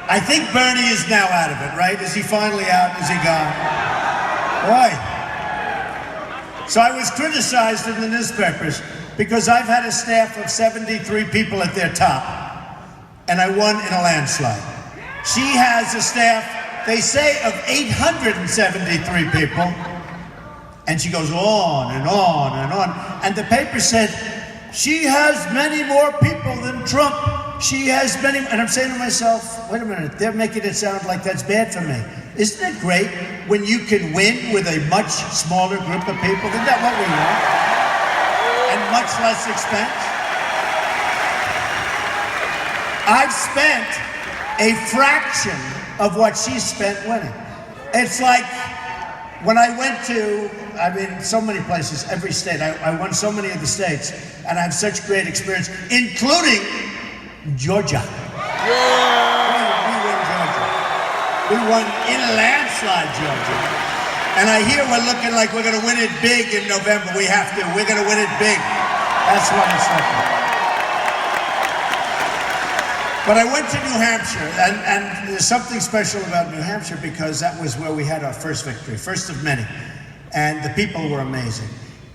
I think Bernie is now out of it, right? Is he finally out? Is he gone? Boy. So I was criticized in the newspapers because I've had a staff of 73 people at their top, and I won in a landslide. She has a staff, they say, of 873 people, and she goes on and on and on. And the paper said, she has many more people than Trump. She has many, and I'm saying to myself, wait a minute, they're making it sound like that's bad for me. Isn't it great when you can win with a much smaller group of people? Isn't that what we want? And much less expense? I've spent a fraction of what she spent winning. It's like when I went to, so many places, every state. I won so many of the states, and I have such great experience, including Georgia. We won Georgia. We won in a landslide, Georgia. And I hear we're looking like we're going to win it big in November. We have to. We're going to win it big. That's what it's looking. But I went to New Hampshire, and there's something special about New Hampshire because that was where we had our first victory, first of many. And the people were amazing.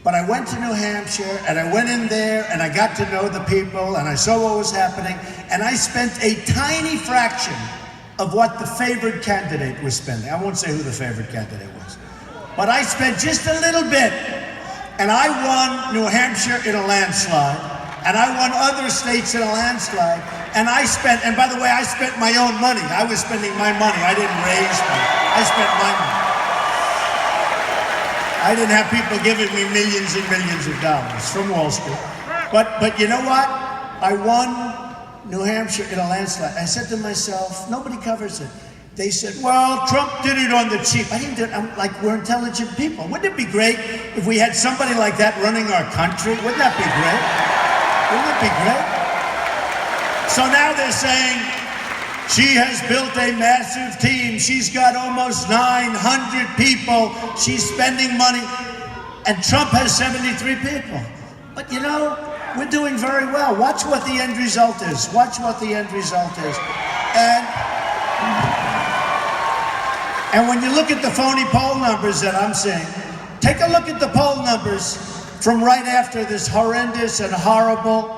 But I went to New Hampshire, and I went in there, and I got to know the people, and I saw what was happening, and I spent a tiny fraction of what the favored candidate was spending. I won't say who the favored candidate was. But I spent just a little bit, and I won New Hampshire in a landslide, and I won other states in a landslide, and I spent, and by the way, I spent my own money. I was spending my money. I didn't raise money. I spent my money. I didn't have people giving me millions and millions of dollars from Wall Street. But you know what? I won New Hampshire in a landslide. I said to myself, nobody covers it. They said, well, Trump did it on the cheap. I didn't do it. I'm like, we're intelligent people. Wouldn't it be great if we had somebody like that running our country? Wouldn't that be great? Wouldn't it be great? So now they're saying, she has built a massive team. She's got almost 900 people. She's spending money. And Trump has 73 people. But you know, we're doing very well. Watch what the end result is. Watch what the end result is. And when you look at the phony poll numbers that I'm seeing, take a look at the poll numbers from right after this horrendous and horrible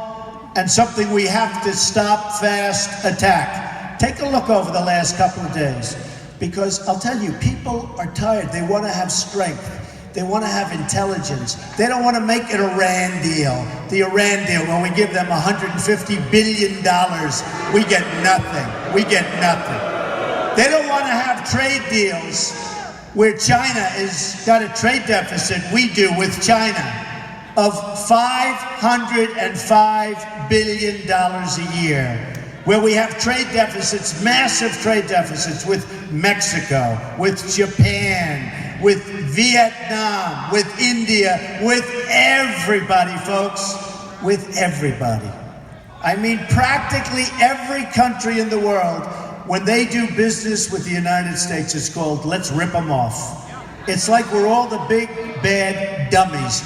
and something we have to stop fast attack. Take a look over the last couple of days, because I'll tell you, people are tired. They want to have strength. They want to have intelligence. They don't want to make an Iran deal. The Iran deal, when we give them $150 billion, we get nothing. We get nothing. They don't want to have trade deals where China has got a trade deficit, we do with China, of $505 billion a year. Where we have trade deficits, massive trade deficits with Mexico, with Japan, with Vietnam, with India, with everybody, folks, with everybody. I mean, practically every country in the world, when they do business with the United States, it's called, let's rip them off. It's like we're all the big, bad dummies.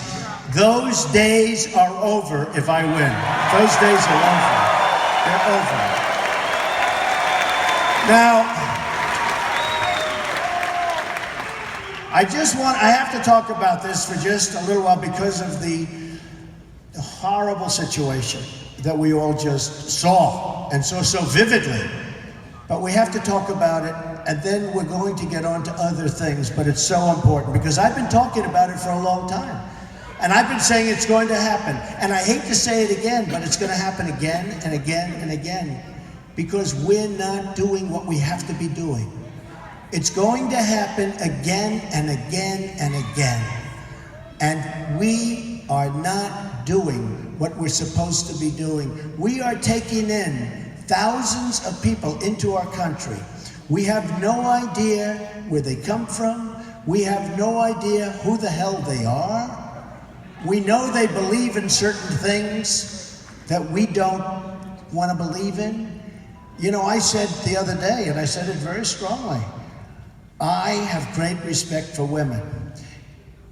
Those days are over if I win. Those days are over. They're over. Now, I have to talk about this for just a little while because of the horrible situation that we all just saw and saw so vividly. But we have to talk about it, and then we're going to get on to other things, but it's so important because I've been talking about it for a long time. And I've been saying it's going to happen. And I hate to say it again, but it's going to happen again and again and again because we're not doing what we have to be doing. It's going to happen again and again and again. And we are not doing what we're supposed to be doing. We are taking in thousands of people into our country. We have no idea where they come from. We have no idea who the hell they are. We know they believe in certain things that we don't want to believe in. You know, I said the other day, and I said it very strongly, I have great respect for women.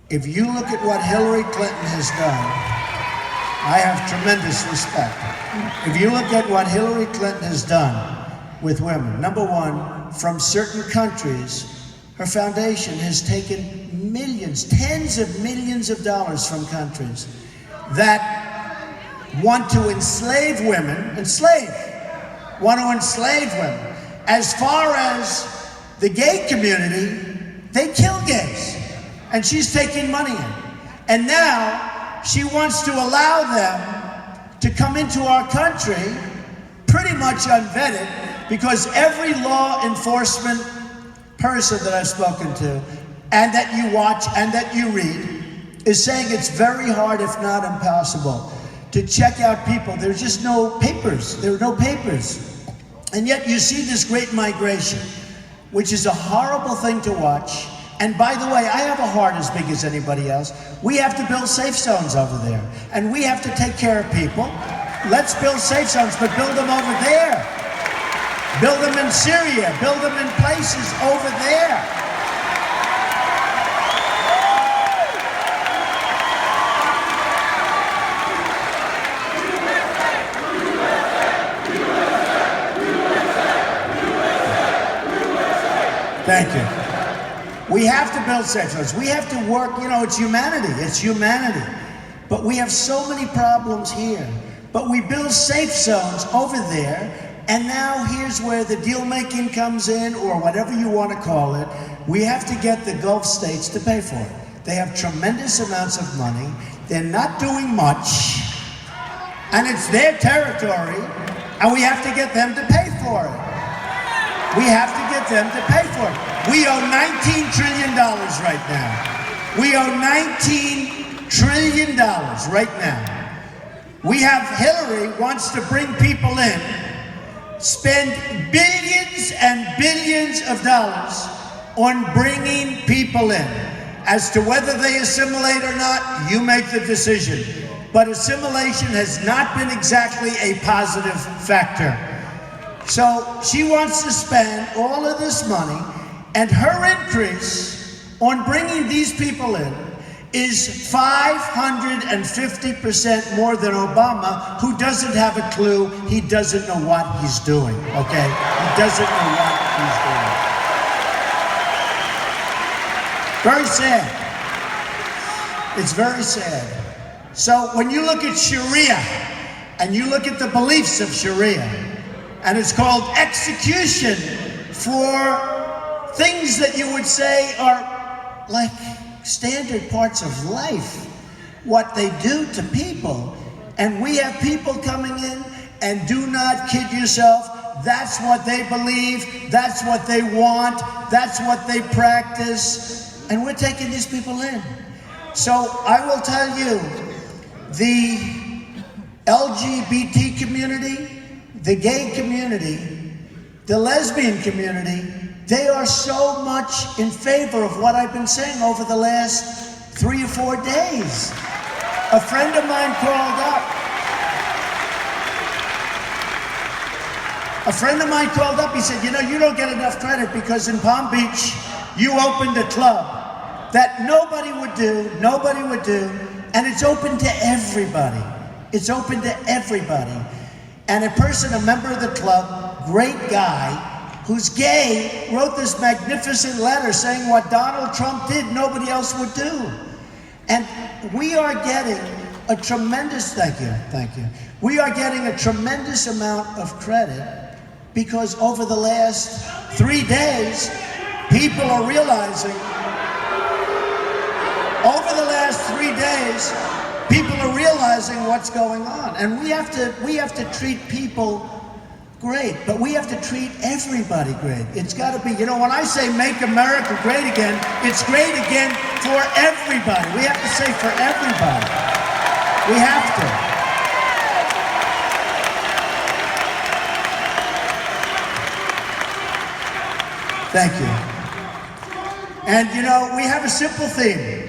If you look at what Hillary Clinton has done, I have tremendous respect. If you look at what Hillary Clinton has done, with women. Number one, from certain countries, her foundation has taken millions, tens of millions of dollars from countries that want to enslave women, want to enslave women. As far as the gay community, they kill gays, and she's taking money in. And now she wants to allow them to come into our country pretty much unvetted, because every law enforcement person that I've spoken to, and that you watch and that you read, is saying it's very hard, if not impossible, to check out people. There's just no papers. There are no papers. And yet you see this great migration, which is a horrible thing to watch. And by the way, I have a heart as big as anybody else. We have to build safe zones over there, and we have to take care of people. Let's build safe zones, but build them over there. Build them in Syria, build them in places over there. Thank you. We have to build safe zones. We have to work, it's humanity. It's humanity. But we have so many problems here. But we build safe zones over there, and now here's where the deal making comes in, or whatever you want to call it. We have to get the Gulf states to pay for it. They have tremendous amounts of money. They're not doing much, and it's their territory, and we have to get them to pay for it. We have to get them to pay for it. We owe $19 trillion right now. We owe $19 trillion right now. We have Hillary wants to bring people in, spend billions and billions of dollars on bringing people in. As to whether they assimilate or not, you make the decision. But assimilation has not been exactly a positive factor. So she wants to spend all of this money, and her increase on bringing these people in is 550% more than Obama, who doesn't have a clue. He doesn't know what he's doing, okay? He doesn't know what he's doing. Very sad. It's very sad. So when you look at Sharia, and you look at the beliefs of Sharia, and it's called execution for things that you would say are like standard parts of life, what they do to people. And we have people coming in, and do not kid yourself, that's what they believe, that's what they want, that's what they practice, and we're taking these people in. So I will tell you, the LGBT community, the gay community, the lesbian community, they are so much in favor of what I've been saying over the last 3 or 4 days. A friend of mine called up. He said, you don't get enough credit because in Palm Beach, you opened a club that nobody would do, and it's open to everybody. It's open to everybody. And a member of the club, great guy, who's gay, wrote this magnificent letter saying what Donald Trump did, nobody else would do. And we are getting a tremendous, thank you. We are getting a tremendous amount of credit because over the last 3 days, people are realizing, what's going on. And we have to treat people great, but we have to treat everybody great. It's got to be, when I say make America great again, it's great again for everybody. We have to say for everybody. We have to. Thank you. And we have a simple theme.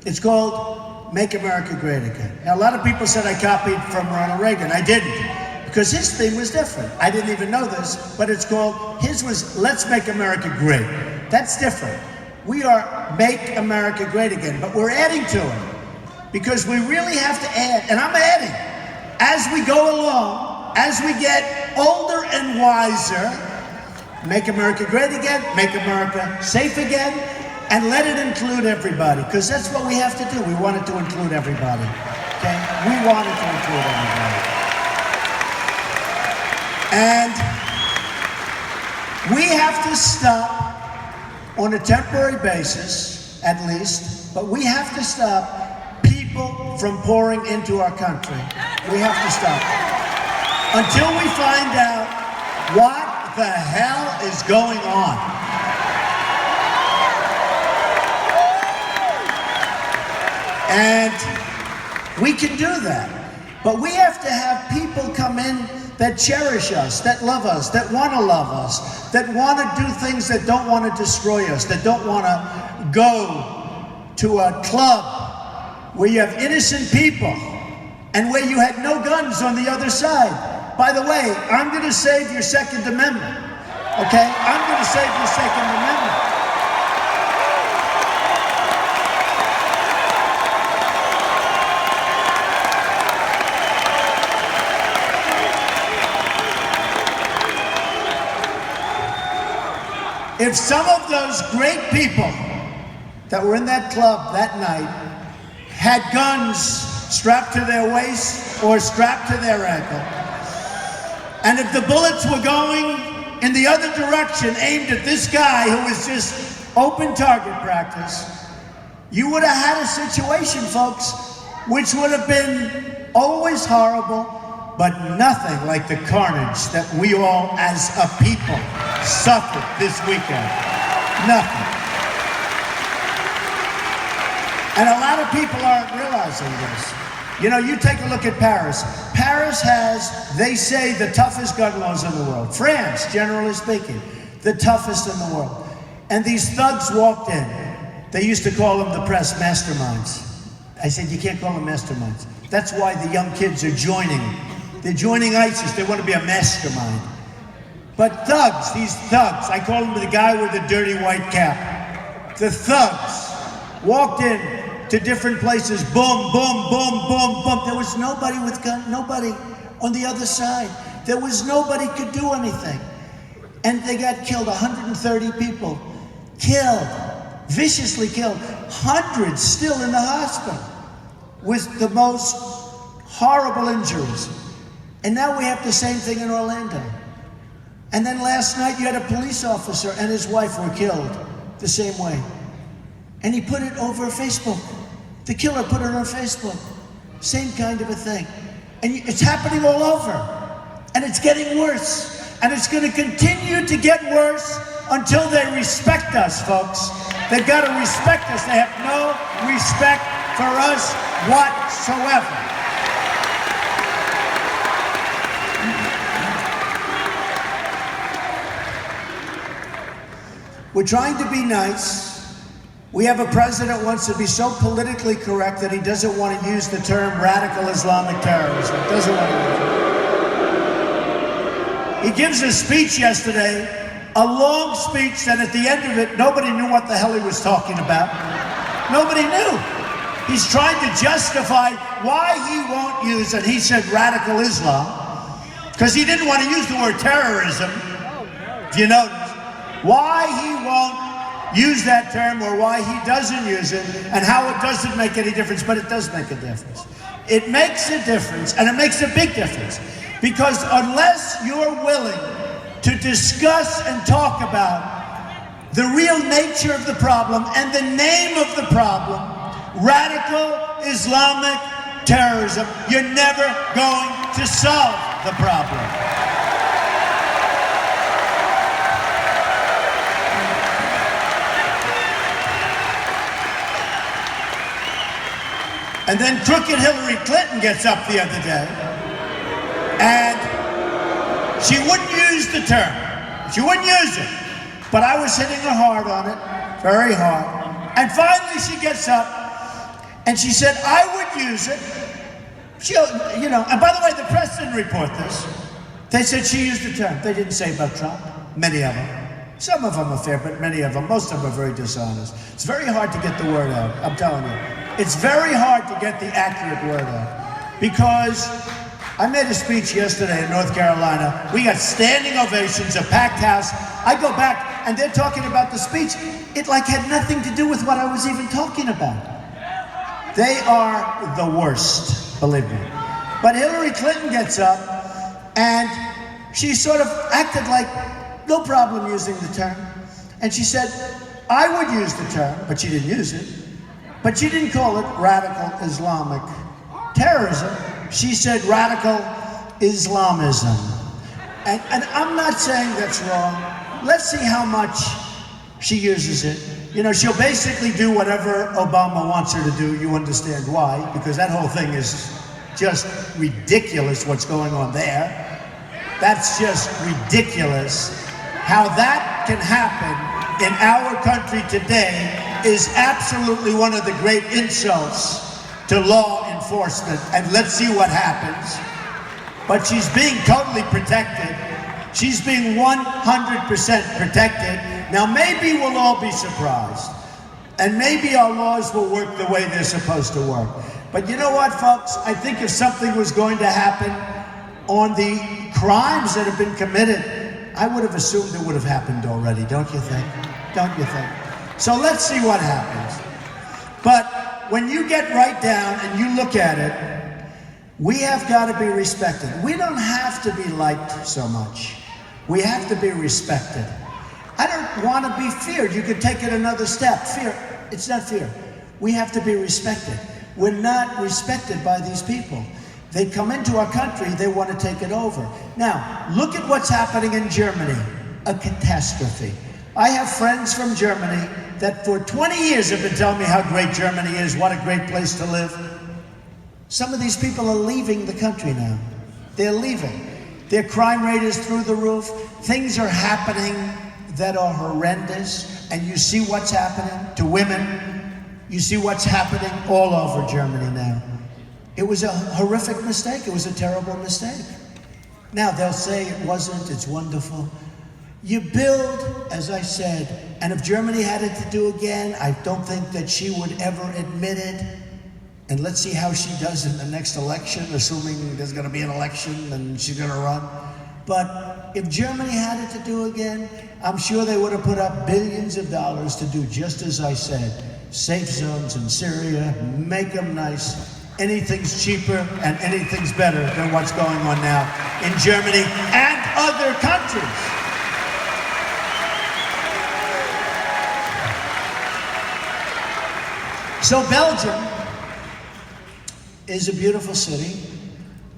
It's called Make America Great Again. Now, a lot of people said I copied from Ronald Reagan. I didn't, because his theme was different. I didn't even know this, but his was Let's Make America Great. That's different. We are Make America Great Again, but we're adding to it, because we really have to add, and I'm adding. As we go along, as we get older and wiser, make America great again, make America safe again, and let it include everybody, because that's what we have to do. We want it to include everybody, okay? We want it to include everybody. And we have to stop, on a temporary basis, at least, but we have to stop people from pouring into our country. We have to stop it. Until we find out what the hell is going on. And we can do that. But we have to have people come in that cherish us, that love us, that want to love us, that want to do things that don't want to destroy us, that don't want to go to a club where you have innocent people and where you had no guns on the other side. By the way, I'm going to save your Second Amendment, okay? I'm going to save your Second Amendment. If some of those great people that were in that club that night had guns strapped to their waist or strapped to their ankle, and if the bullets were going in the other direction, aimed at this guy who was just open target practice, you would have had a situation, folks, which would have been always horrible, but nothing like the carnage that we all as a people suffered this weekend. Nothing. And a lot of people aren't realizing this. You know, you take a look at Paris. Paris has, they say, the toughest gun laws in the world. France, generally speaking, the toughest in the world. And these thugs walked in. They used to call them the press masterminds. I said, you can't call them masterminds. That's why the young kids are joining. They're joining ISIS. They want to be a mastermind. But thugs, these thugs, I call them the guy with the dirty white cap. The thugs walked in to different places, boom, boom, boom, boom, boom. There was nobody with gun, nobody on the other side. There was nobody could do anything. And they got killed, 130 people killed, viciously killed, hundreds still in the hospital with the most horrible injuries. And now we have the same thing in Orlando. And then last night you had a police officer and his wife were killed the same way. And he put it over Facebook. The killer put it on Facebook. Same kind of a thing. And it's happening all over. And it's getting worse. And it's going to continue to get worse until they respect us, folks. They've got to respect us. They have no respect for us whatsoever. We're trying to be nice. We have a president who wants to be so politically correct that he doesn't want to use the term radical Islamic terrorism. Doesn't want to use it. He gives a speech yesterday, a long speech that at the end of it, nobody knew what the hell he was talking about. Nobody knew. He's trying to justify why he won't use, and he said radical Islam, because he didn't want to use the word terrorism, if you notice. Why he won't use that term or why he doesn't use it and how it doesn't make any difference, but it does make a difference. It makes a difference, and it makes a big difference, because unless you're willing to discuss and talk about the real nature of the problem and the name of the problem, radical Islamic terrorism, you're never going to solve the problem. And then crooked Hillary Clinton gets up the other day, and she wouldn't use the term. She wouldn't use it. But I was hitting her hard on it, very hard. And finally she gets up, and she said, I would use it. She, you know, and by the way, the press didn't report this. They said she used the term. They didn't say about Trump, many of them. Some of them are fair, but many of them, most of them are very dishonest. It's very hard to get the word out, I'm telling you. It's very hard to get the accurate word out, because I made a speech yesterday in North Carolina. We got standing ovations, a packed house. I go back and they're talking about the speech. It like had nothing to do with what I was even talking about. They are the worst, believe me. But Hillary Clinton gets up and she sort of acted like no problem using the term. And she said, I would use the term, but she didn't use it. But she didn't call it radical Islamic terrorism. She said radical Islamism. And I'm not saying that's wrong. Let's see how much she uses it. You know, she'll basically do whatever Obama wants her to do. You understand why, because that whole thing is just ridiculous what's going on there. That's just ridiculous. How that can happen in our country today is absolutely one of the great insults to law enforcement. And let's see what happens. But she's being totally protected. She's being 100% protected. Now maybe we'll all be surprised. And maybe our laws will work the way they're supposed to work. But you know what, folks? I think if something was going to happen on the crimes that have been committed, I would have assumed it would have happened already, don't you think? Don't you think? So let's see what happens. But when you get right down and you look at it, we have got to be respected. We don't have to be liked so much. We have to be respected. I don't want to be feared. You could take it another step. Fear, it's not fear. We have to be respected. We're not respected by these people. They come into our country, they want to take it over. Now, look at what's happening in Germany. A catastrophe. I have friends from Germany that for 20 years have been telling me how great Germany is, what a great place to live. Some of these people are leaving the country now. They're leaving. Their crime rate is through the roof. Things are happening that are horrendous. And you see what's happening to women. You see what's happening all over Germany now. It was a horrific mistake. It was a terrible mistake. Now, they'll say it wasn't, it's wonderful. You build, as I said, and if Germany had it to do again, I don't think that she would ever admit it. And let's see how she does in the next election, assuming there's going to be an election and she's going to run. But if Germany had it to do again, I'm sure they would have put up billions of dollars to do just as I said. Safe zones in Syria, make them nice. Anything's cheaper and anything's better than what's going on now in Germany and other countries. So Belgium is a beautiful city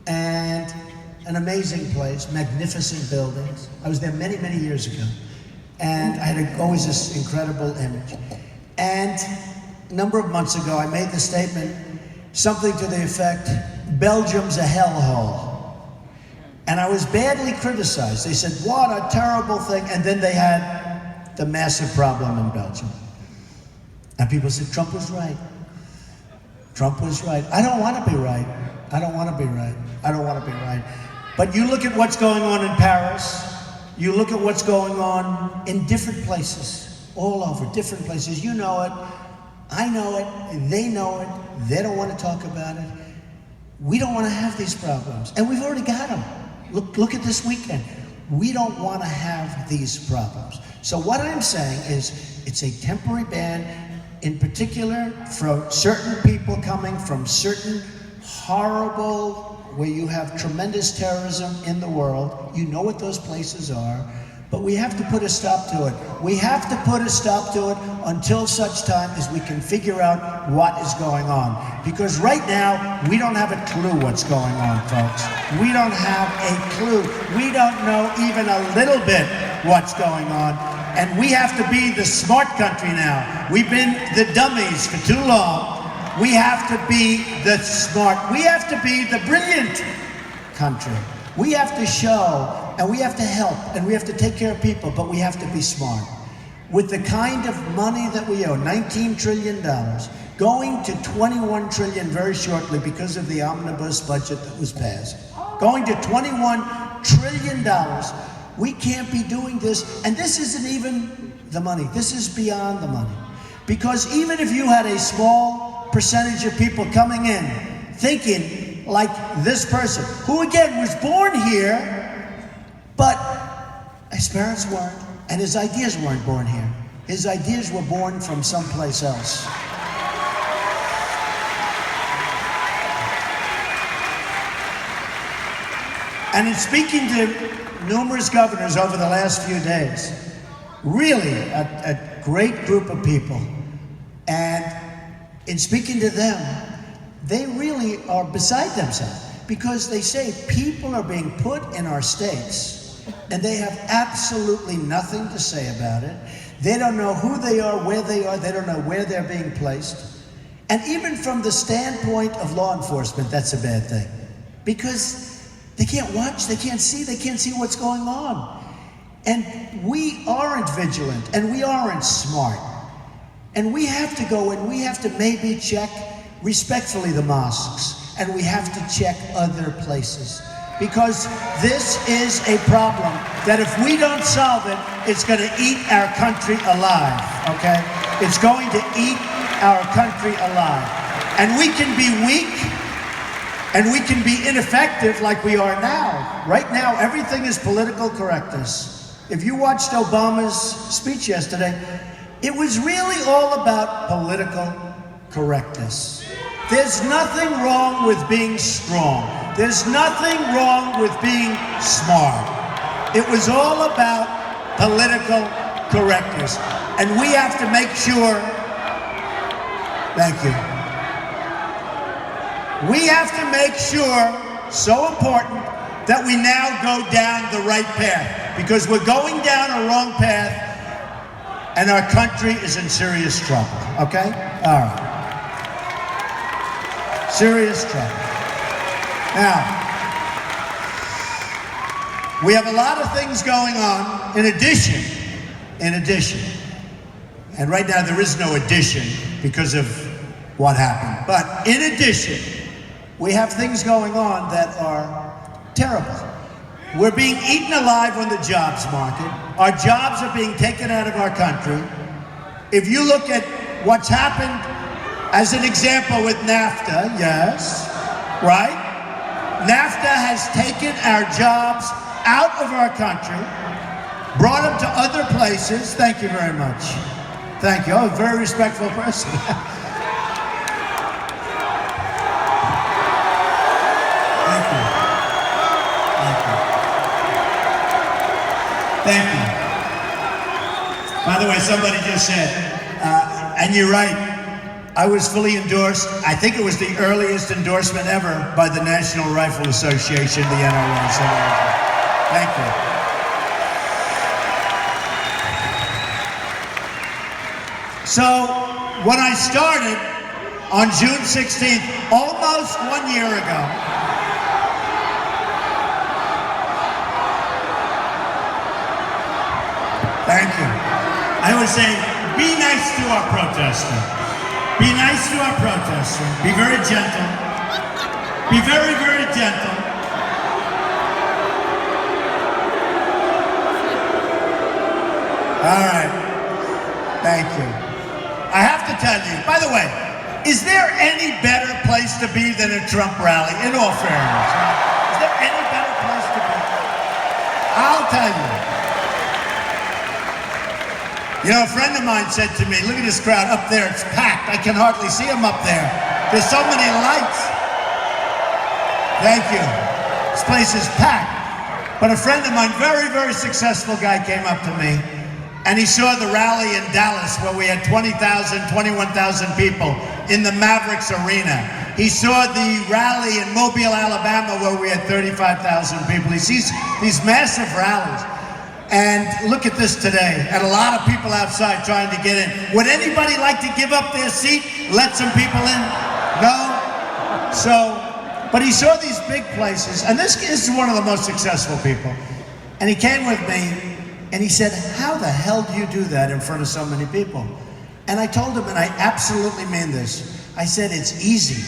and an amazing place, magnificent buildings. I was there many, many years ago, and I had always this incredible image. And a number of months ago, I made the statement, something to the effect, Belgium's a hellhole. And I was badly criticized. They said, what a terrible thing. And then they had the massive problem in Belgium. And people said, Trump was right. Trump was right. I don't want to be right. I don't want to be right. I don't want to be right. But you look at what's going on in Paris. You look at what's going on in different places, all over, different places. You know it. I know it. They know it. They don't want to talk about it. We don't want to have these problems. And we've already got them. Look at this weekend. We don't want to have these problems. So what I'm saying is it's a temporary ban, in particular for certain people coming from certain horrible, where you have tremendous terrorism in the world. You know what those places are. But we have to put a stop to it. We have to put a stop to it until such time as we can figure out what is going on. Because right now, we don't have a clue what's going on, folks. We don't have a clue. We don't know even a little bit what's going on. And we have to be the smart country now. We've been the dummies for too long. We have to be the smart. We have to be the brilliant country. We have to show, and we have to help, and we have to take care of people, but we have to be smart. With the kind of money that we owe, $19 trillion, going to $21 trillion very shortly because of the omnibus budget that was passed, going to $21 trillion, we can't be doing this, and this isn't even the money. This is beyond the money. Because even if you had a small percentage of people coming in thinking like this person, who again was born here, but his parents weren't, and his ideas weren't born here. His ideas were born from someplace else. And in speaking to numerous governors over the last few days, really a great group of people, and in speaking to them, they really are beside themselves because they say people are being put in our states and they have absolutely nothing to say about it. They don't know who they are, they don't know where they're being placed. And even from the standpoint of law enforcement, that's a bad thing because they can't watch, they can't see what's going on. And we aren't vigilant and we aren't smart. And we have to go and we have to maybe check respectfully the mosques, and we have to check other places. Because this is a problem that if we don't solve it, it's going to eat our country alive, okay? It's going to eat our country alive. And we can be weak, and we can be ineffective like we are now. Right now, everything is political correctness. If you watched Obama's speech yesterday, it was really all about political correctness. There's nothing wrong with being strong. There's nothing wrong with being smart. It was all about political correctness. And we have to make sure, thank you. We have to make sure, so important, that we now go down the right path. Because we're going down a wrong path, and our country is in serious trouble, okay? All right. Serious trouble. Now, we have a lot of things going on in addition, and right now there is no addition because of what happened, but in addition, we have things going on that are terrible. We're being eaten alive on the jobs market. Our jobs are being taken out of our country. If you look at what's happened as an example with NAFTA, yes, right? NAFTA has taken our jobs out of our country, brought them to other places. Thank you very much. Thank you. Oh, a very respectful person. Thank you. Thank you. Thank you. By the way, somebody just said, and you're right, I was fully endorsed. I think it was the earliest endorsement ever by the National Rifle Association, the NRA. So, thank you. So, when I started on June 16th, almost 1 year ago, thank you. I was saying, be nice to our protester. Be nice to our protester. Be very gentle. Be very, very gentle. All right. Thank you. I have to tell you, by the way, is there any better place to be than a Trump rally, in all fairness? Is there any better place to be? I'll tell you. You know, a friend of mine said to me, look at this crowd up there, it's packed. I can hardly see them up there. There's so many lights. Thank you. This place is packed. But a friend of mine, very, very successful guy, came up to me, and he saw the rally in Dallas where we had 20,000, 21,000 people in the Mavericks Arena. He saw the rally in Mobile, Alabama, where we had 35,000 people. He sees these massive rallies. And look at this today, and a lot of people outside trying to get in. Would anybody like to give up their seat, let some people in? No? So, but he saw these big places, and this is one of the most successful people. And he came with me, and he said, how the hell do you do that in front of so many people? And I told him, and I absolutely mean this, I said, it's easy,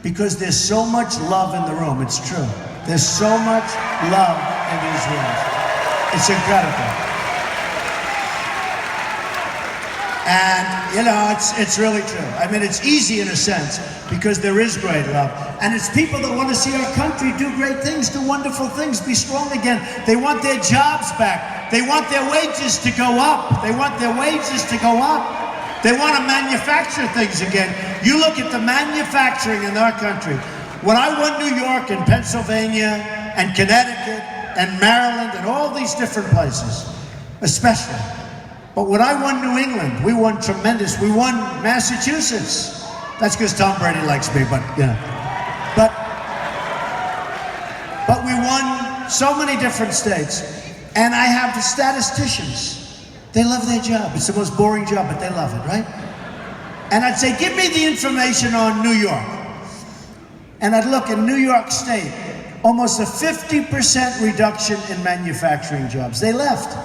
because there's so much love in the room. It's true. There's so much love in these rooms. It's incredible. And, you know, it's really true. I mean, it's easy in a sense because there is great love. And it's people that want to see our country do great things, do wonderful things, be strong again. They want their jobs back. They want their wages to go up. They want their wages to go up. They want to manufacture things again. You look at the manufacturing in our country. When I won New York and Pennsylvania and Connecticut and Maryland and all these different places, especially. But when I won New England, we won tremendous. We won Massachusetts. That's because Tom Brady likes me, but, you know. But we won so many different states. And I have the statisticians. They love their job. It's the most boring job, but they love it, right? And I'd say, give me the information on New York. And I'd look in New York State, almost a 50% reduction in manufacturing jobs. They left.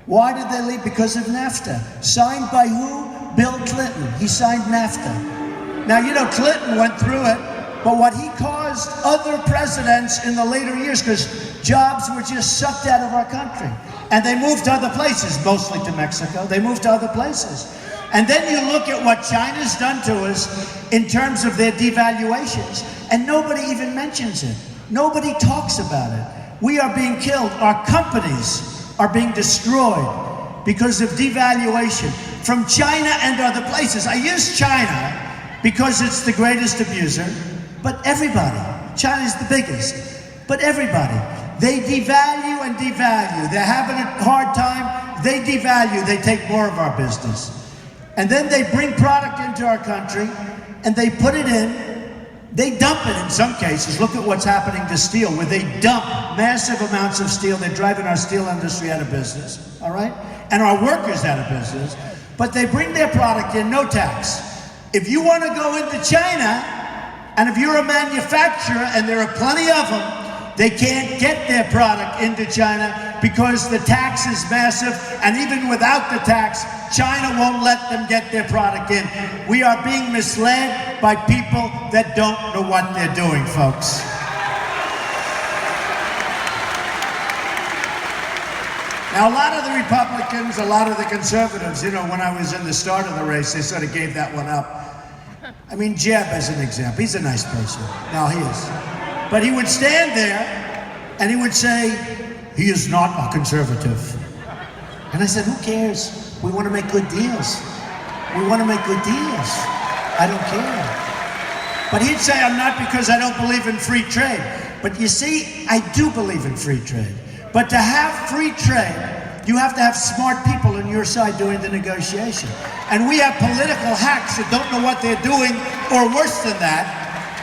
Why did they leave? Because of NAFTA. Signed by who? Bill Clinton. He signed NAFTA. Now, you know, Clinton went through it, but what he caused other presidents in the later years, because jobs were just sucked out of our country. And they moved to other places, mostly to Mexico. They moved to other places. And then you look at what China's done to us in terms of their devaluations, and nobody even mentions it. Nobody talks about it. We are being killed. Our companies are being destroyed because of devaluation from China and other places. I use China because it's the greatest abuser, but everybody. China's the biggest, but everybody. They devalue and devalue. They're having a hard time. They devalue. They take more of our business. And then they bring product into our country and they put it in. They dump it in some cases. Look at what's happening to steel, where they dump massive amounts of steel. They're driving our steel industry out of business, all right? And our workers out of business. But they bring their product in, no tax. If you want to go into China, and if you're a manufacturer, and there are plenty of them, they can't get their product into China because the tax is massive, and even without the tax, China won't let them get their product in. We are being misled by people that don't know what they're doing, folks. Now, a lot of the Republicans, a lot of the conservatives, you know, when I was in the start of the race, they sort of gave that one up. I mean, Jeb as an example, he's a nice person. No, he is. But he would stand there and he would say, he is not a conservative. And I said, who cares? We want to make good deals. We want to make good deals. I don't care. But he'd say, I'm not, because I don't believe in free trade. But you see, I do believe in free trade. But to have free trade, you have to have smart people on your side doing the negotiation. And we have political hacks that don't know what they're doing, or worse than that.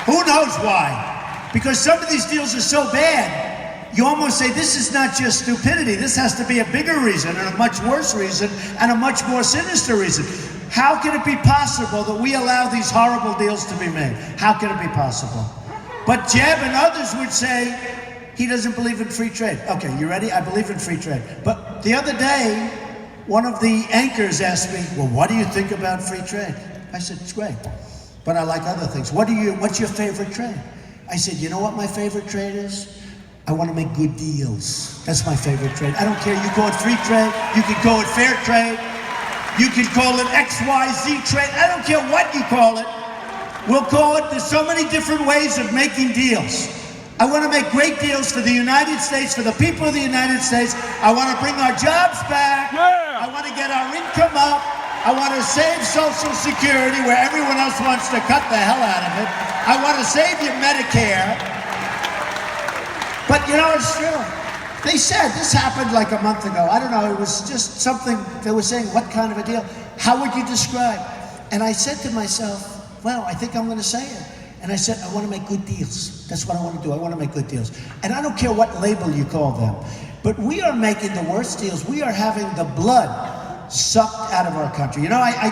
Who knows why? Because some of these deals are so bad, you almost say, this is not just stupidity. This has to be a bigger reason, and a much worse reason, and a much more sinister reason. How can it be possible that we allow these horrible deals to be made? How can it be possible? But Jeb and others would say, he doesn't believe in free trade. Okay, you ready? I believe in free trade. But the other day, one of the anchors asked me, well, what do you think about free trade? I said, it's great, but I like other things. What's your favorite trade? I said, you know what my favorite trade is? I want to make good deals. That's my favorite trade. I don't care. You call it free trade. You can call it fair trade. You can call it XYZ trade. I don't care what you call it. We'll call it. There's so many different ways of making deals. I want to make great deals for the United States, for the people of the United States. I want to bring our jobs back. Yeah. I want to get our income up. I want to save Social Security where everyone else wants to cut the hell out of it. I want to save you Medicare. But you know, it's true. They said, this happened like a month ago. I don't know, it was just something they were saying, what kind of a deal? How would you describe? And I said to myself, well, I think I'm going to say it. And I said, I want to make good deals. That's what I want to do. I want to make good deals. And I don't care what label you call them. But we are making the worst deals. We are having the blood sucked out of our country. You know, I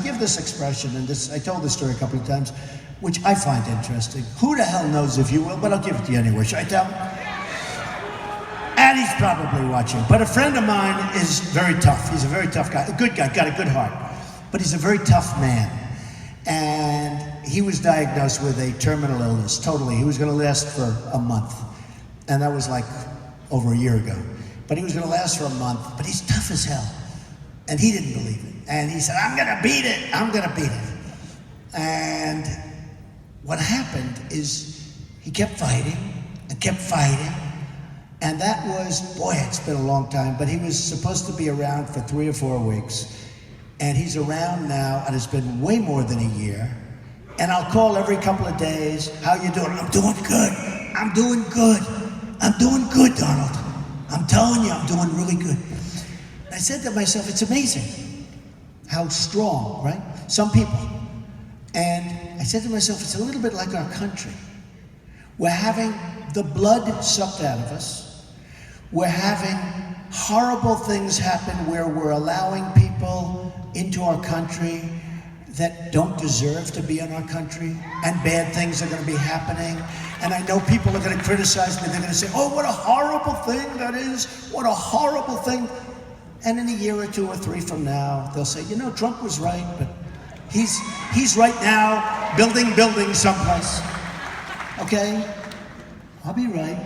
give this expression, and I told this story a couple of times, which I find interesting. Who the hell knows, if you will, but I'll give it to you anyway. Should I tell him? And he's probably watching. But a friend of mine is very tough. He's a very tough guy. A good guy, got a good heart. But he's a very tough man. And he was diagnosed with a terminal illness, totally. He was going to last for a month. And that was like over a year ago. But he was going to last for a month. But he's tough as hell. And he didn't believe it. And he said, I'm gonna beat it, I'm gonna beat it. And what happened is he kept fighting and kept fighting. And that was, boy, it's been a long time, but he was supposed to be around for 3 or 4 weeks. And he's around now, and it's been way more than a year. And I'll call every couple of days, how you doing? I'm doing good, I'm doing good. I'm doing good, Donald. I'm telling you, I'm doing really good. And I said to myself, it's amazing how strong, right? Some people. And I said to myself, it's a little bit like our country. We're having the blood sucked out of us. We're having horrible things happen where we're allowing people into our country that don't deserve to be in our country, and bad things are going to be happening. And I know people are going to criticize me. They're going to say, oh, what a horrible thing that is. What a horrible thing. And in a year or 2 or 3 from now, they'll say, you know, Trump was right, but he's right now building buildings someplace. Okay? I'll be right.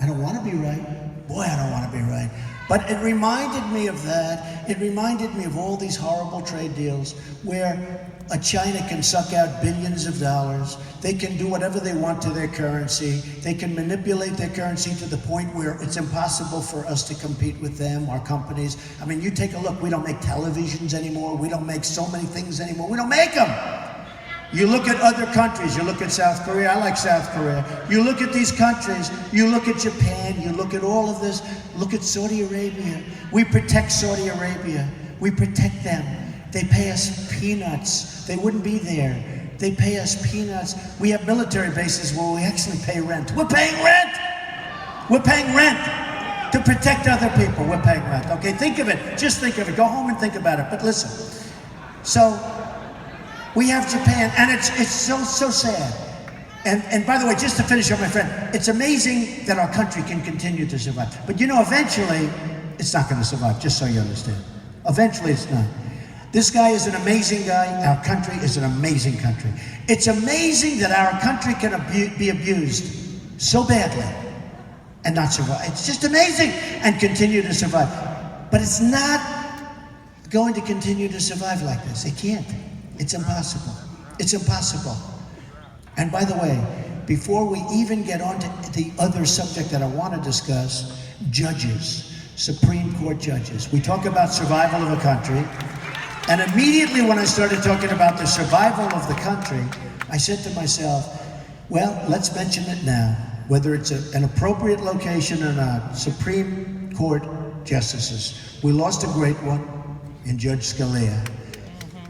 I don't want to be right. Boy, I don't want to be right. But it reminded me of that. It reminded me of all these horrible trade deals where China can suck out billions of dollars. They can do whatever they want to their currency. They can manipulate their currency to the point where it's impossible for us to compete with them, our companies. I mean, you take a look. We don't make televisions anymore. We don't make so many things anymore. We don't make them. You look at other countries, you look at South Korea, I like South Korea. You look at these countries, you look at Japan, you look at all of this, look at Saudi Arabia. We protect Saudi Arabia. We protect them. They pay us peanuts. They wouldn't be there. They pay us peanuts. We have military bases where we actually pay rent. We're paying rent! We're paying rent to protect other people. We're paying rent, okay? Think of it, just think of it. Go home and think about it, but listen. So, we have Japan, and it's so sad. And by the way, just to finish up, my friend, it's amazing that our country can continue to survive. But you know, eventually, it's not going to survive, just so you understand. Eventually, it's not. This guy is an amazing guy. Our country is an amazing country. It's amazing that our country can be abused so badly and not survive. It's just amazing and continue to survive. But it's not going to continue to survive like this. It can't. It's impossible. It's impossible. And by the way, before we even get on to the other subject that I want to discuss, judges, Supreme Court judges. We talk about survival of a country, and immediately when I started talking about the survival of the country, I said to myself, well, let's mention it now, whether it's an appropriate location or not. Supreme Court justices. We lost a great one in Judge Scalia.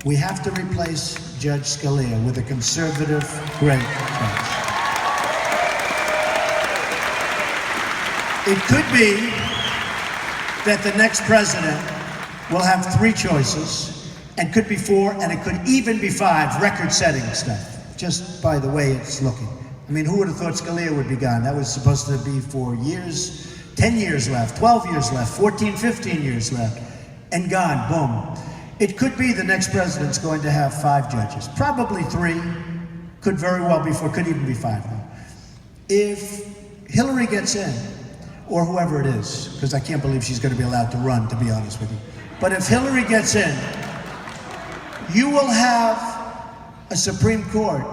We have to replace Judge Scalia with a conservative, great judge. It could be that the next president will have 3 choices, and could be 4, and it could even be 5, record-setting stuff, just by the way it's looking. I mean, who would have thought Scalia would be gone? That was supposed to be for years, 10 years left, 12 years left, 14, 15 years left, and gone, boom. It could be the next president's going to have 5 judges, probably 3, could very well be 4, could even be 5 now. If Hillary gets in, or whoever it is, because I can't believe she's going to be allowed to run, to be honest with you. But if Hillary gets in, you will have a Supreme Court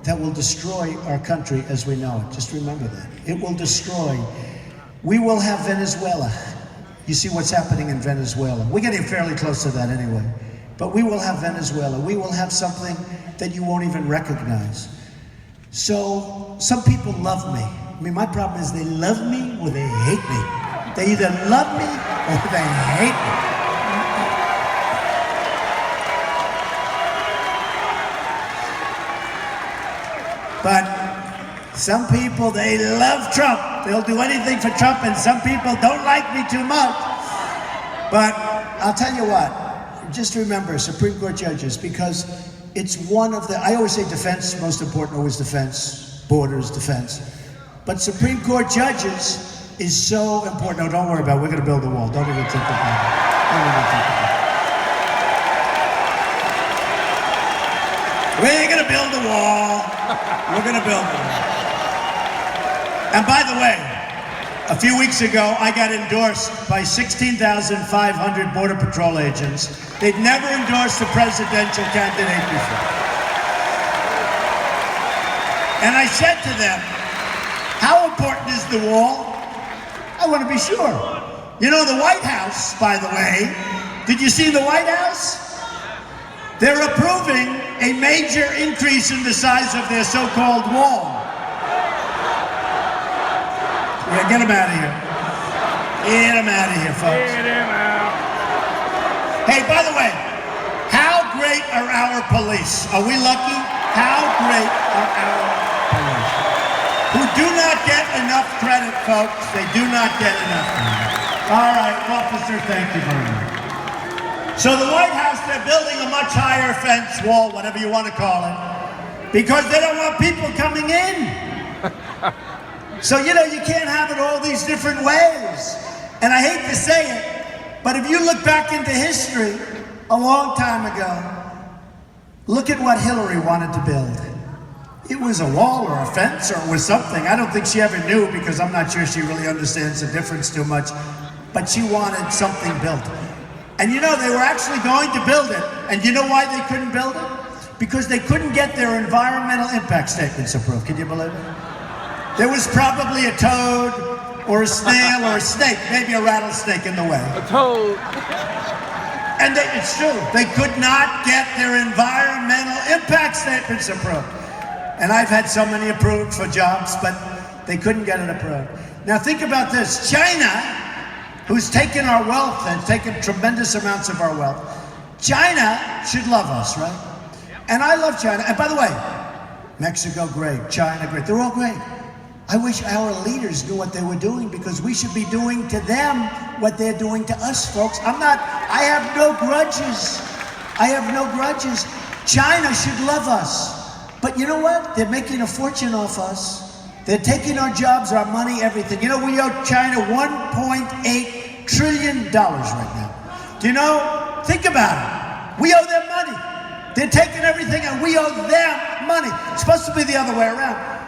that will destroy our country as we know it. Just remember that. It will destroy. We will have Venezuela. You see what's happening in Venezuela. We're getting fairly close to that anyway. But we will have Venezuela. We will have something that you won't even recognize. So, some people love me. I mean, my problem is they love me or they hate me. They either love me or they hate me. But some people, they love Trump. They'll do anything for Trump, and some people don't like me too much. But I'll tell you what, just remember, Supreme Court judges, because it's one of the, I always say defense, most important always defense, borders, defense. But Supreme Court judges is so important. No, don't worry about it. We're going to build a wall. Don't even think about it. Don't even think about it. We're going to build a wall. We're going to build a wall. And by the way, A few weeks ago, I got endorsed by 16,500 Border Patrol agents. They'd never endorsed a presidential candidate before. And I said to them, how important is the wall? I want to be sure. You know, the White House, by the way, did you see the White House? They're approving a major increase in the size of their so-called wall. Yeah, get him out of here. Get him out of here, folks. Get him out. Hey, by the way, how great are our police? Are we lucky? How great are our police? Who do not get enough credit, folks. They do not get enough credit. All right, officer, thank you very much. So the White House, they're building a much higher fence, wall, whatever you want to call it, because they don't want people coming in. So, you know, you can't have it all these different ways. And I hate to say it, but if you look back into history a long time ago, look at what Hillary wanted to build. It was a wall or a fence or it was something. I don't think she ever knew because I'm not sure she really understands the difference too much. But she wanted something built. And you know, they were actually going to build it. And you know why they couldn't build it? Because they couldn't get their environmental impact statements approved. Can you believe it? There was probably a toad or a snail or a snake, maybe a rattlesnake in the way. A toad. And it's true, they could not get their environmental impact statements approved. And I've had so many approved for jobs, but they couldn't get it approved. Now think about this, China, who's taken our wealth and taken tremendous amounts of our wealth, China should love us, right? And I love China. And by the way, Mexico, great. China, great. They're all great. I wish our leaders knew what they were doing because we should be doing to them what they're doing to us, folks. I have no grudges. I have no grudges. China should love us. But you know what? They're making a fortune off us. They're taking our jobs, our money, everything. You know, we owe China $1.8 trillion right now. Do you know? Think about it. We owe them money. They're taking everything and we owe them money. It's supposed to be the other way around.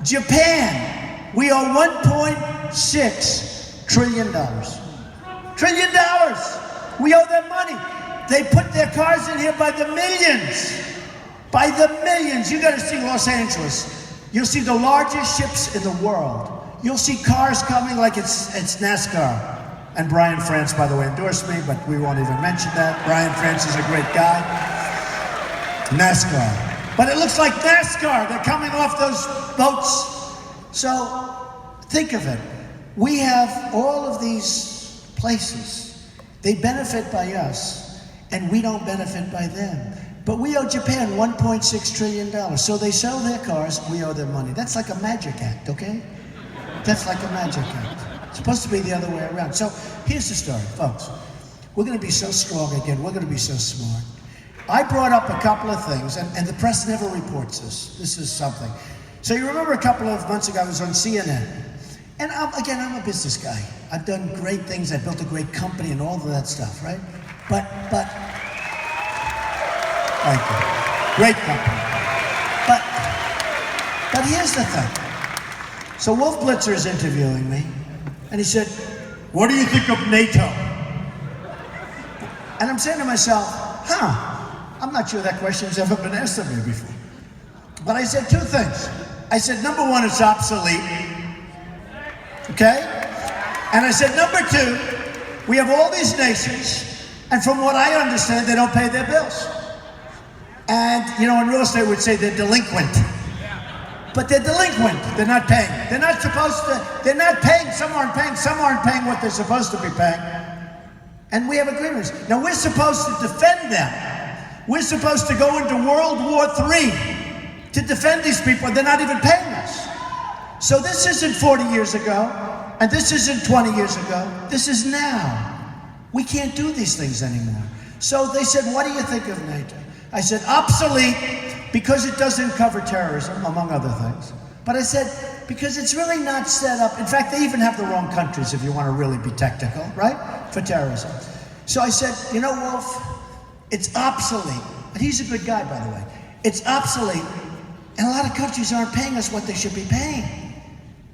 Japan, we owe $1.6 trillion. Trillion dollars. We owe them money. They put their cars in here by the millions. By the millions. You got to see Los Angeles. You'll see the largest ships in the world. You'll see cars coming like it's NASCAR. And Brian France, by the way, endorsed me, but we won't even mention that. Brian France is a great guy. NASCAR. But it looks like NASCAR. They're coming off those boats. So think of it. We have all of these places. They benefit by us, and we don't benefit by them. But we owe Japan $1.6 trillion. So they sell their cars, we owe them money. That's like a magic act, okay? That's like a magic act. It's supposed to be the other way around. So here's the story, folks. We're going to be so strong again. We're going to be so smart. I brought up a couple of things, and the press never reports this. This is something. So you remember a couple of months ago, I was on CNN. And I'm a business guy. I've done great things. I built a great company and all of that stuff, right? But, thank you. Great company. But here's the thing. So Wolf Blitzer is interviewing me, and he said, what do you think of NATO? And I'm saying to myself, I'm not sure that question's ever been asked of me before. But I said two things. I said, number one, it's obsolete. Okay? And I said, number two, we have all these nations, and from what I understand, they don't pay their bills. And, you know, in real estate, we'd say they're delinquent. But they're delinquent. They're not paying. They're not supposed to, they're not paying. Some aren't paying what they're supposed to be paying. And we have agreements. Now, we're supposed to defend them. We're supposed to go into World War III to defend these people, and they're not even paying us. So this isn't 40 years ago, and this isn't 20 years ago. This is now. We can't do these things anymore. So they said, what do you think of NATO? I said, obsolete, because it doesn't cover terrorism, among other things. But I said, because it's really not set up. In fact, they even have the wrong countries, if you want to really be technical, right? For terrorism. So I said, you know, Wolf, it's obsolete. And he's a good guy, by the way. It's obsolete, and a lot of countries aren't paying us what they should be paying.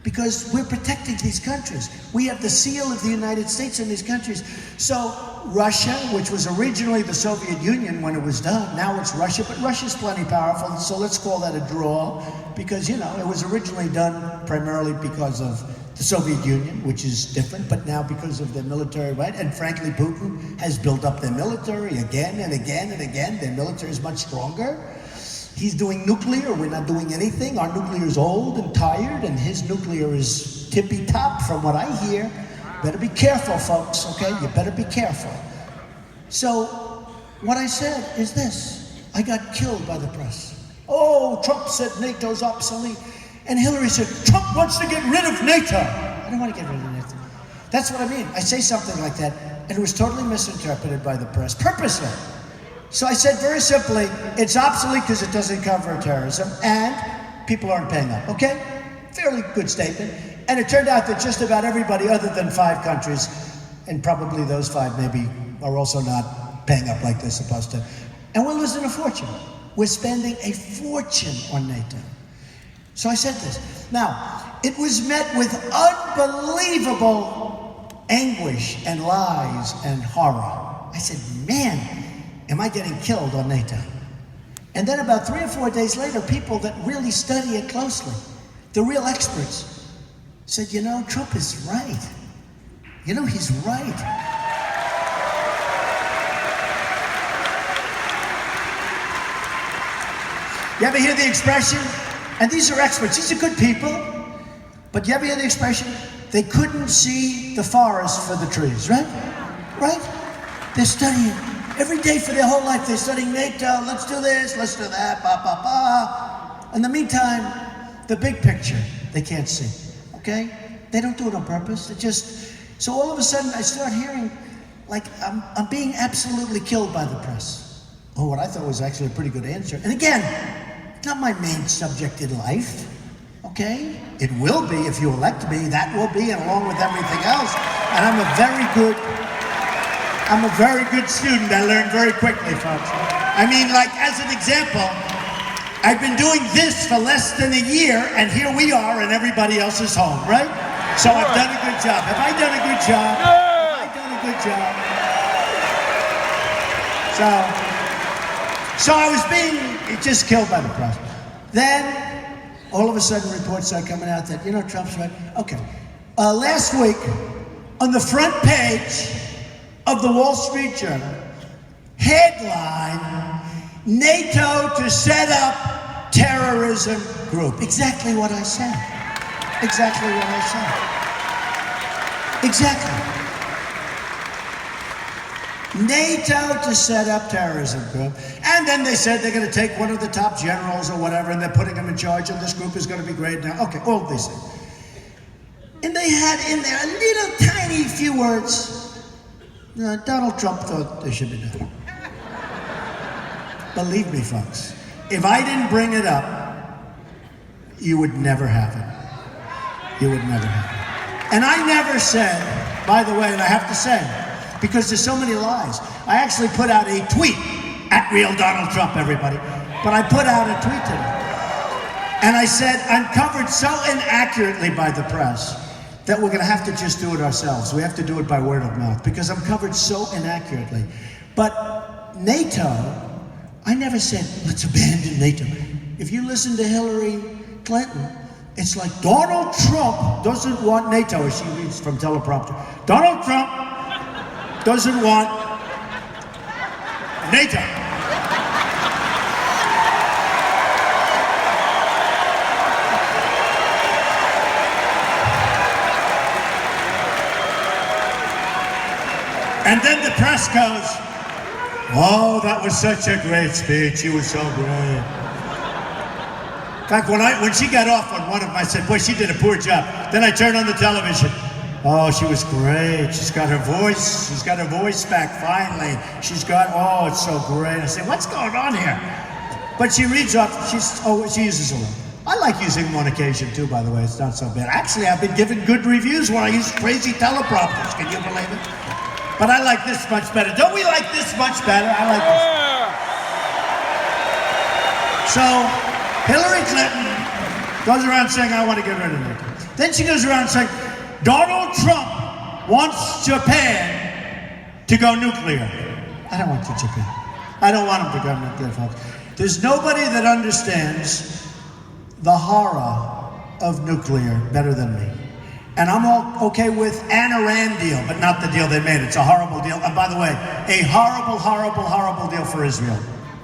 because we're protecting these countries. We have the seal of the United States in these countries. So Russia, which was originally the Soviet Union when it was done, now it's Russia, but Russia's plenty powerful, so let's call that a draw, because, you know, it was originally done primarily because of the Soviet Union, which is different, but now because of their military might, and frankly, Putin has built up their military again and again and again. Their military is much stronger. He's doing nuclear, we're not doing anything. Our nuclear is old and tired, and his nuclear is tippy-top from what I hear. Better be careful, folks, okay? You better be careful. So, what I said is this. I got killed by the press. Oh, Trump said NATO's obsolete. And Hillary said, Trump wants to get rid of NATO. I don't want to get rid of NATO. That's what I mean. I say something like that, and it was totally misinterpreted by the press, purposely. So I said very simply, it's obsolete because it doesn't cover terrorism, and people aren't paying up, okay? Fairly good statement. And it turned out that just about everybody other than 5 countries, and probably those 5 maybe, are also not paying up like they're supposed to. And we're losing a fortune. We're spending a fortune on NATO. So I said this. Now, it was met with unbelievable anguish and lies and horror. I said, man, am I getting killed on NATO? And then about 3 or 4 days later, people that really study it closely, the real experts, said, you know, Trump is right. You know, he's right. You ever hear the expression? And these are experts, these are good people, but you ever hear the expression? They couldn't see the forest for the trees, right? Right? They're studying every day for their whole life. They're studying NATO, let's do this, let's do that, ba, ba, ba. In the meantime, the big picture, they can't see, okay? They don't do it on purpose, it just, so all of a sudden I start hearing, like, I'm being absolutely killed by the press. Oh, what I thought was actually a pretty good answer. And again, it's not my main subject in life, okay? It will be if you elect me, that will be, and along with everything else. And I'm a very good student. I learn very quickly, folks. I mean, like, as an example, I've been doing this for less than a year, and here we are, and everybody else is home, right? So I've done a good job. Have I done a good job? Have I done a good job? So I was being just killed by the press. Then, all of a sudden, reports start coming out that, you know, Trump's right. Okay. Last week, on the front page of the Wall Street Journal, headline, NATO to set up terrorism group. Exactly what I said. Exactly what I said. Exactly. NATO to set up terrorism group. And then they said they're going to take one of the top generals or whatever, and they're putting him in charge, and this group is going to be great now. Okay, all these things. And they had in there a little tiny few words. Donald Trump thought they should be done. Believe me, folks, if I didn't bring it up, you would never have it. You would never have it. And I never said, by the way, and I have to say, because there's so many lies. I actually put out a tweet at Real Donald Trump, everybody. But I put out a tweet today. And I said, I'm covered so inaccurately by the press that we're going to have to just do it ourselves. We have to do it by word of mouth because I'm covered so inaccurately. But NATO, I never said, let's abandon NATO. If you listen to Hillary Clinton, it's like Donald Trump doesn't want NATO, as she reads from teleprompter. Donald Trump doesn't want NATO. And then the press goes, oh, that was such a great speech. She was so great. In fact, when she got off on one of them, I said, boy, she did a poor job. Then I turned on the television. Oh, she was great. She's got her voice. She's got her voice back finally. She's got, oh, it's so great. I said, what's going on here? But she reads off, she uses a lot. I like using them on occasion too, by the way. It's not so bad. Actually, I've been given good reviews when I use crazy teleprompters. Can you believe it? But I like this much better. Don't we like this much better? I like this. So, Hillary Clinton goes around saying, I want to get rid of NATO. Then she goes around saying, Donald Trump wants Japan to go nuclear. I don't want Japan. I don't want them to go nuclear, folks. There's nobody that understands the horror of nuclear better than me. And I'm all okay with an Iran deal, but not the deal they made. It's a horrible deal. And by the way, a horrible, horrible, horrible deal for Israel.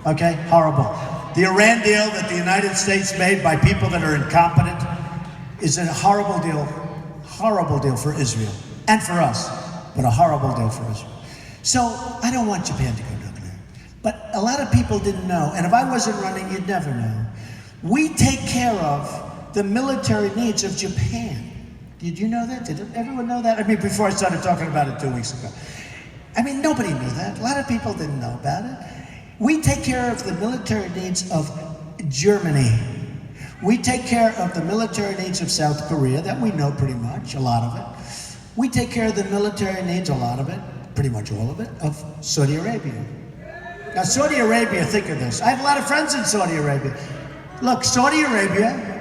Okay? Horrible. The Iran deal that the United States made by people that are incompetent is a horrible deal for Israel and for us, but a horrible deal for Israel. So I don't want Japan to go nuclear. But a lot of people didn't know, and if I wasn't running, you'd never know. We take care of the military needs of Japan. Did you know that? Did everyone know that? I mean, before I started talking about it 2 weeks ago. I mean, nobody knew that. A lot of people didn't know about it. We take care of the military needs of Germany. We take care of the military needs of South Korea, that we know pretty much, a lot of it. We take care of the military needs, a lot of it, pretty much all of it, of Saudi Arabia. Now, Saudi Arabia, think of this. I have a lot of friends in Saudi Arabia. Look, Saudi Arabia,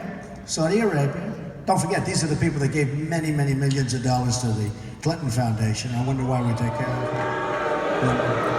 don't forget, these are the people that gave many, many millions of dollars to the Clinton Foundation. I wonder why we take care of them.